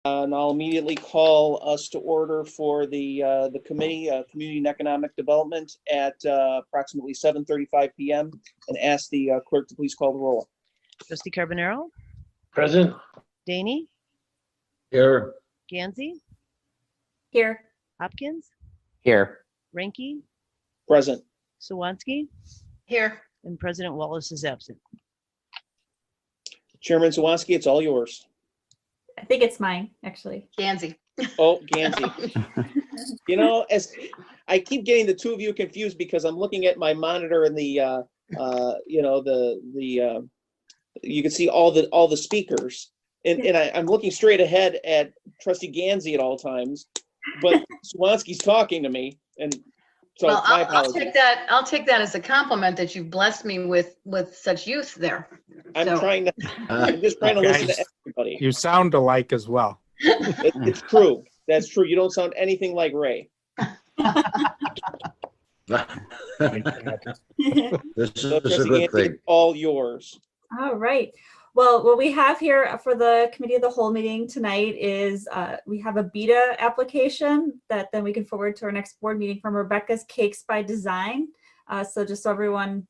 And I'll immediately call us to order for the committee, Community and Economic Development, at approximately 7:35 p.m. and ask the clerk to please call the roll. Trustee Carbonaro, Present. Daney, Here. GANDSEY, Here. Hopkins, Here. Ranky, Present. Sawansky, Here. and President Wallace is absent. Chairman Zawanski, it's all yours. I think it's mine, actually. GANDSEY. Oh, GANDSEY. You know, as I keep getting the two of you confused because I'm looking at my monitor and the you can see all the speakers, and I'm looking straight ahead at Trustee GANDSEY at all times, but Swansky's talking to me, and so Well, my I'll apologies. I'll take that as a compliment that you've blessed me with such youth there. I'm So, just trying to listen to everybody. You sound alike as well. It's true. That's true. You don't sound anything like Ray. This So, is a Trustee good GANDSEY, thing. it's all yours. All right. Well, what we have here for the committee of the whole meeting tonight is we have a BEDA application that then we can forward to our next board meeting from Rebecca's Cakes by Design. So just so everyone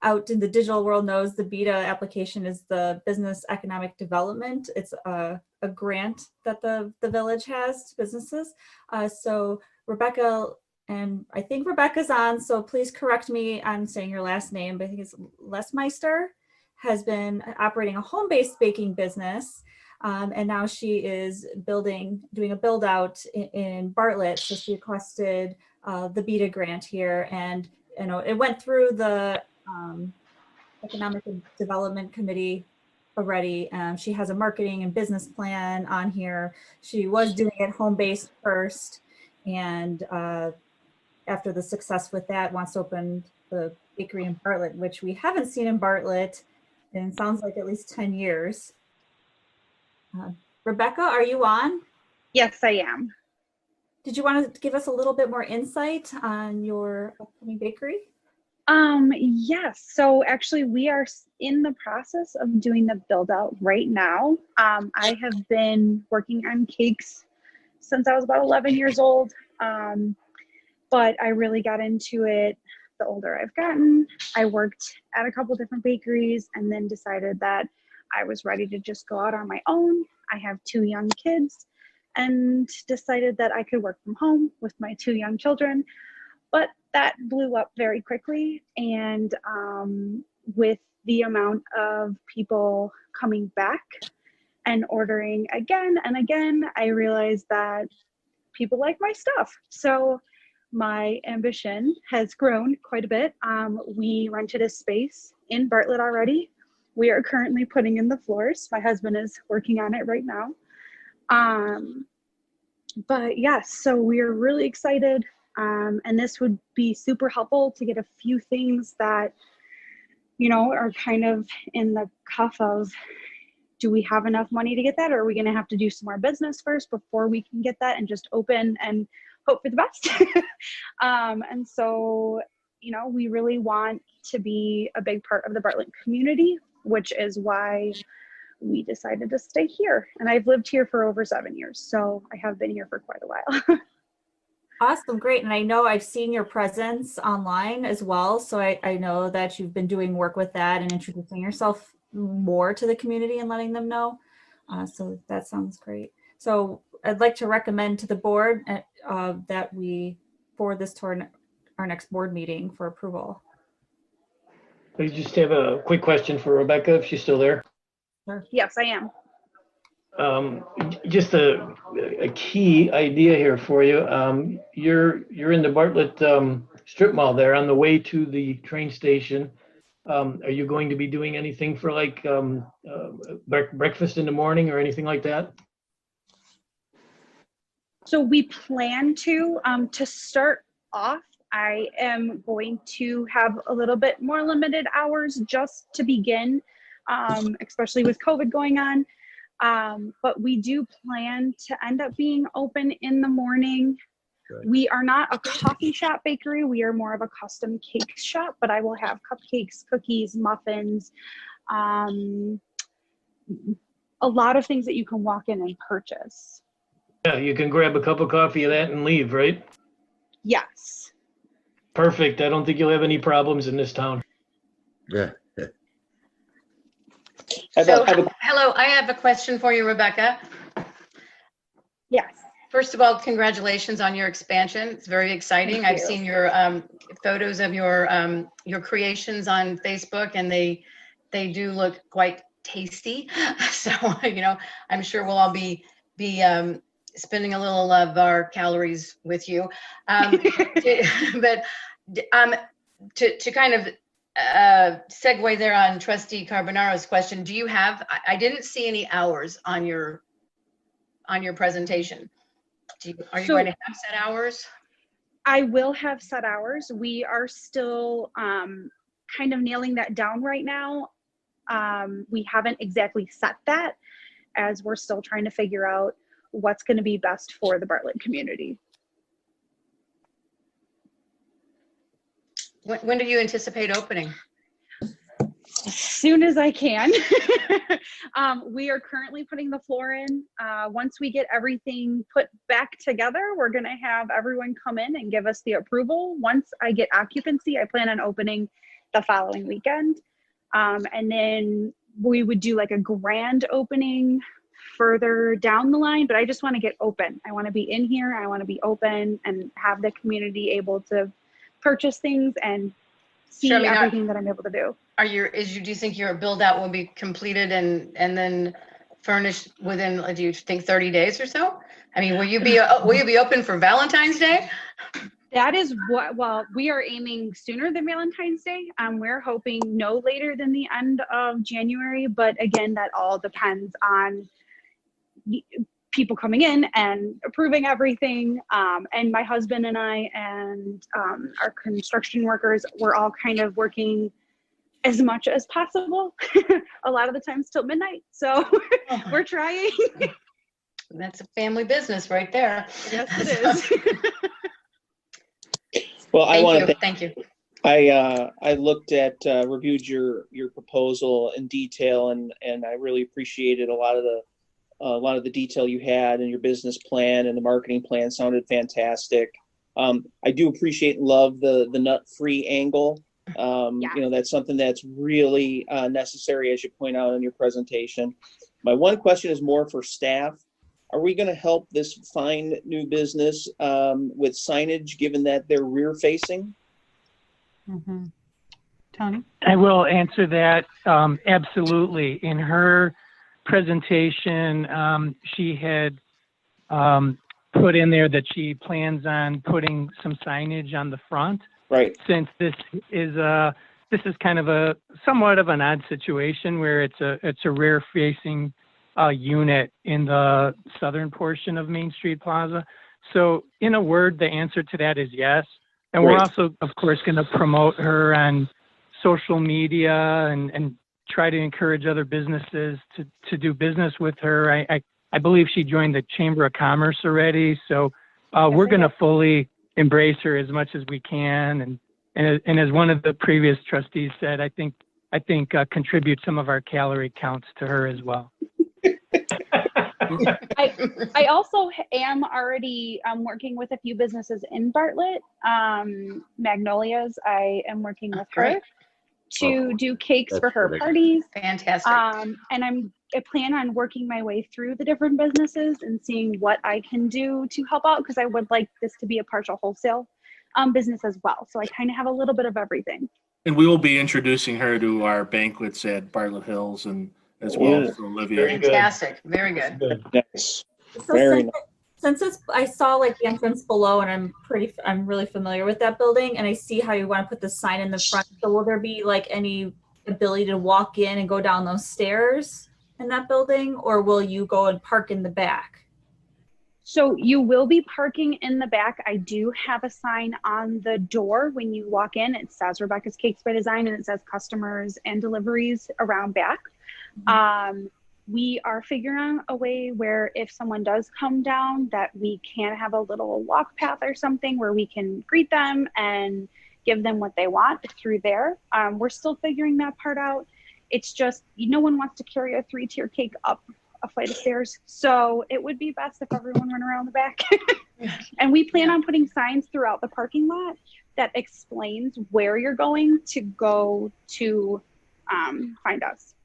out in the digital world knows, the BEDA application is the Business Economic Development. It's a grant that the village has to businesses. So Rebecca, and I think Rebecca's on, so please correct me on saying your last name, but I think it's Lesmeister, has been operating a home-based baking business. And now she is doing a build out in Bartlett. So she requested the BEDA grant here, and it went through the Economic Development Committee already. She has a marketing and business plan on here. She was doing it home-based first, and after the success with that, wants to open the bakery in Bartlett, which we haven't seen in Bartlett in sounds like at least 10 years. Rebecca, are you on? Yes, I am. Did you want to give us a little bit more insight on your upcoming bakery? Yes. So actually we are in the process of doing the build out right now. I have been working on cakes since I was about 11 years old. But I really got into it the older I've gotten. I worked at a couple different bakeries and then decided that I was ready to just go out on my own. I have 2 young kids and decided that I could work from home with my 2 young children. But that blew up very quickly. And with the amount of people coming back and ordering again and again, I realized that people like my stuff. So my ambition has grown quite a bit. We rented a space in Bartlett already. We are currently putting in the floors. My husband is working on it right now. But yes, so we are really excited. And this would be super helpful to get a few things that, are kind of in the cuff of, do we have enough money to get that? Or are we going to have to do some more business first before we can get that and just open and hope for the best? And so, we really want to be a big part of the Bartlett community, which is why we decided to stay here. And I've lived here for over 7 years. So I have been here for quite a while. Awesome, great. And I know I've seen your presence online as well. So I know that you've been doing work with that and introducing yourself more to the community and letting them know. So that sounds great. So I'd like to recommend to the board that we forward this to our next board meeting for approval. We just have a quick question for Rebecca, if she's still there. Sure. Yes, I am. Just a key idea here for you. You're in the Bartlett strip mall there on the way to the train station. Are you going to be doing anything for like breakfast in the morning or anything like that? So we plan to start off, I am going to have a little bit more limited hours just to begin, especially with COVID going on. But we do plan to end up being open in the morning. Good. We are not a coffee shop bakery. We are more of a custom cake shop, but I will have cupcakes, cookies, muffins, a lot of things that you can walk in and purchase. Yeah, you can grab a cup of coffee of that and leave, right? Yes. Perfect. I don't think you'll have any problems in this town. Yeah. So, hello, I have a question for you, Rebecca. Yes. First of all, congratulations on your expansion. It's very exciting. Thank I've you. seen your photos of your creations on Facebook, and they do look quite tasty. So, I'm sure we'll all be spending a little of our calories with you. But to kind of segue there on Trustee Carbonaro's question, do you have? I didn't see any hours on your presentation. Are you going to have set hours? I will have set hours. We are still kind of nailing that down right now. We haven't exactly set that, as we're still trying to figure out what's going to be best for the Bartlett community. When do you anticipate opening? As soon as I can. We are currently putting the floor in. Once we get everything put back together, we're going to have everyone come in and give us the approval. Once I get occupancy, I plan on opening the following weekend. And then we would do like a grand opening further down the line, but I just want to get open. I want to be in here. I want to be open and have the community able to purchase things and see everything that I'm able to do. Do you think your build out will be completed and then furnished within, do you think 30 days or so? I mean, will you be open for Valentine's Day? That is well, we are aiming sooner than Valentine's Day. We're hoping no later than the end of January, but again, that all depends on people coming in and approving everything. And my husband and I and our construction workers, we're all kind of working as much as possible, a lot of the times till midnight. So we're trying. That's a family business right there. Yes, it is. Well, I want to thank you. I looked at, reviewed your proposal in detail, and I really appreciated a lot of the detail you had in your business plan, and the marketing plan sounded fantastic. I do appreciate and love the nut-free angle. Yeah. That's something that's really necessary, as you point out in your presentation. My one question is more for staff. Are we going to help this fine new business with signage, given that they're rear facing? Mm-hmm. Tony? I will answer that. Absolutely. In her presentation, she had put in there that she plans on putting some signage on the front. Right. Since this is kind of a somewhat of an odd situation where it's a rear facing unit in the southern portion of Main Street Plaza. So in a word, the answer to that is yes. And we're also, of course, going to promote her on social media and try to encourage other businesses to do business with her. I believe she joined the Chamber of Commerce already. So we're going to fully embrace her as much as we can. And as one of the previous trustees said, I think contribute some of our calorie counts to her as well. I also am already working with a few businesses in Bartlett. Magnolias, I am working with her to do cakes for her parties. Fantastic. And I plan on working my way through the different businesses and seeing what I can do to help out, because I would like this to be a partial wholesale business as well. So I kind of have a little bit of everything. And we will be introducing her to our banquets at Bartlett Hills and as well. Yeah. So Olivia. Fantastic. Very good. Nice. So Very nice. since I saw like the entrance below, and I'm really familiar with that building, and I see how you want to put the sign in the front. So will there be like any ability to walk in and go down those stairs in that building, or will you go and park in the back? So you will be parking in the back. I do have a sign on the door when you walk in. It says Rebecca's Cakes by Design, and it says customers and deliveries around back. We are figuring out a way where if someone does come down, that we can have a little walk path or something where we can greet them and give them what they want through there. We're still figuring that part out. It's just, no one wants to carry a 3-tier cake up a flight of stairs. So it would be best if everyone went around the back. And we plan on putting signs throughout the parking lot that explains where you're going to go to find us.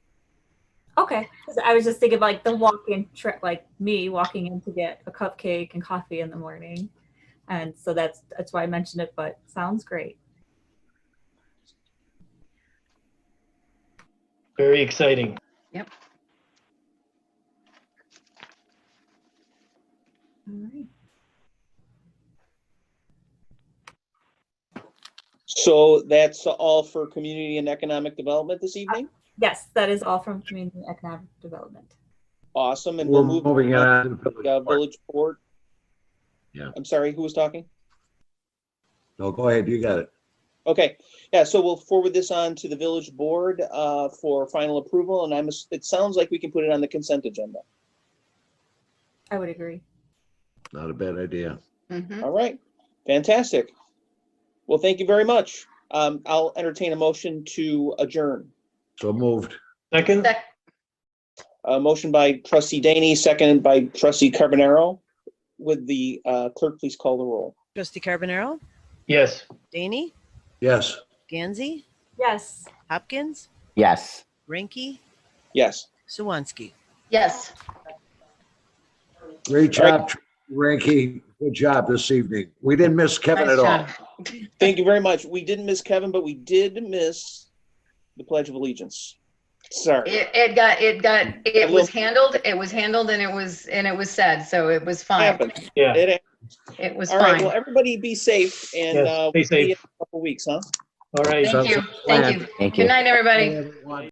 Okay. 'Cause I was just thinking like the walk-in trip, like me walking in to get a cupcake and coffee in the morning. And so that's why I mentioned it, but sounds great. Very exciting. Yep. All right. So that's all for community and economic development this evening? Yes, that is all from Community and Economic Development. Awesome, and We're we'll move moving on on to to the village the board. village board. Yeah. I'm sorry, who was talking? No, go ahead, you got it. Okay, yeah, so we'll forward this on to the village board for final approval, and it sounds like we can put it on the consent agenda. I would agree. Not a bad idea. Mhm. All right, fantastic. Well, thank you very much. I'll entertain a motion to adjourn. So moved. Second? Sec- A motion by trustee Daney, seconded by trustee Carbonaro. Would the clerk please call the roll? Trustee Carbonaro, Yes. Daney, Yes. Gansey, Yes. Hopkins, Yes. Ranky, Yes. Sawansky. Yes. Great All right. job, Ranky. Good job this evening. We didn't miss Kevin Nice at all. job. Thank you very much. We didn't miss Kevin, but we did miss the Pledge of Allegiance. Sorry. It was handled and it was said, so it was fine. Happened. Yeah. It It was All right, fine. well, everybody be safe and Yes, we'll stay see you in safe. a couple weeks, huh? All right. Thank you. Sounds like a Thank plan. you. Thank Good you. night, everybody. Everyone.